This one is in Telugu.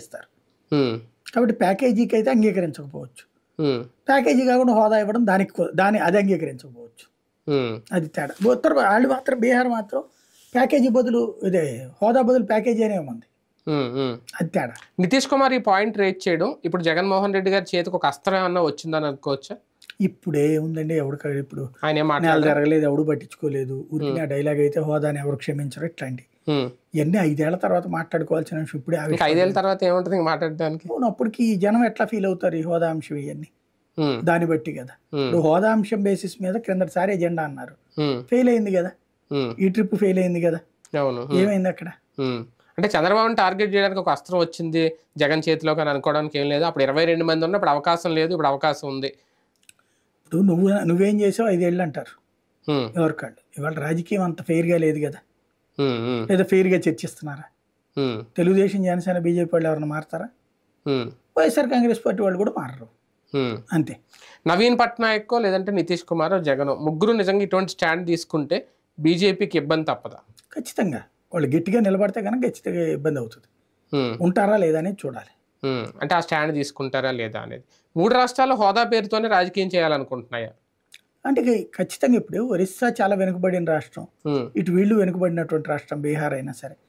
ఇస్తారు. కాబట్టి ప్యాకేజీకి అయితే అంగీకరించకపోవచ్చు. ప్యాకేజీ కాకుండా హోదా ఇవ్వడం అది అంగీకరించకపోవచ్చు. అది తేడా. వాళ్ళు మాత్రం బీహార్ మాత్రం ప్యాకేజీ బదులు ఇదే హోదా బదులు ప్యాకేజీ అనే ఉంది. అది తేడా. నితీష్ కుమార్ ఈ పాయింట్ రేట్ చేయడం ఇప్పుడు జగన్మోహన్ రెడ్డి గారి చేతికి ఒక అస్త్రం ఏమన్నా వచ్చిందని అనుకోవచ్చా? ఇప్పుడే ఉందండి, ఎవరికి ఇప్పుడు ఆయన నెల జరగలేదు, ఎవడు పట్టించుకోలేదు. ఊరికి ఆ డైలాగ్ అయితే హోదాని ఎవరు క్షమించరు. ఇట్లాంటి ఇవన్నీ 5 ఏళ్ల తర్వాత మాట్లాడుకోవాల్సిన విషయం. ఇప్పుడే 5 ఏళ్ల తర్వాత ఏముంటుంది మాట్లాడడానికి? అప్పటికి జనం ఎట్లా ఫీల్ అవుతారు ఈ హోదా అంశం ఇవన్నీ దాన్ని బట్టి కదా. ఇప్పుడు హోదా అంశం బేసిస్ మీద క్రిందటిసారి ఎజెండా అన్నారు, ఫెయిల్ అయింది కదా. ఈ ట్రిప్ ఫెయిల్ అయింది కదా. ఏమైంది అక్కడ? అంటే చంద్రబాబుని టార్గెట్ చేయడానికి ఒక అస్త్రం వచ్చింది జగన్ చేతిలో కానీ అనుకోవడానికి ఏం లేదు. అప్పుడు 22 మంది ఉన్న ఇప్పుడు అవకాశం లేదు, ఇప్పుడు అవకాశం ఉంది. ఇప్పుడు నువ్వేం చేసావు 5 ఏళ్ళు అంటారు ఎవరికాళ్ళు. ఇవాళ రాజకీయం అంత ఫెయిర్గా లేదు కదా, లేదా ఫెయిర్గా చర్చిస్తున్నారా? తెలుగుదేశం, జనసేన, బీజేపీ వాళ్ళు ఎవరైనా మారుతారా? వైఎస్ఆర్ కాంగ్రెస్ పార్టీ వాళ్ళు కూడా మారరు, అంతే. నవీన్ పట్నాయక్ లేదంటే నితీష్ కుమార్, జగన్ ముగ్గురు నిజంగా ఇటువంటి స్టాండ్ తీసుకుంటే బీజేపీకి ఇబ్బంది తప్పదా? ఖచ్చితంగా వాళ్ళు గట్టిగా నిలబడితే కనుక ఖచ్చితంగా ఇబ్బంది అవుతుంది. ఉంటారా లేదా అనేది చూడాలి. అంటే ఆ స్టాండ్ తీసుకుంటారా లేదా అనేది. 3 రాష్ట్రాలు హోదా పేరుతోనే రాజకీయం చేయాలనుకుంటున్నాయా? అంటే ఖచ్చితంగా ఇప్పుడు ఒరిస్సా చాలా వెనుకబడిన రాష్ట్రం, ఇటు వీళ్ళు వెనుకబడినటువంటి రాష్ట్రం బీహార్ అయినా సరే.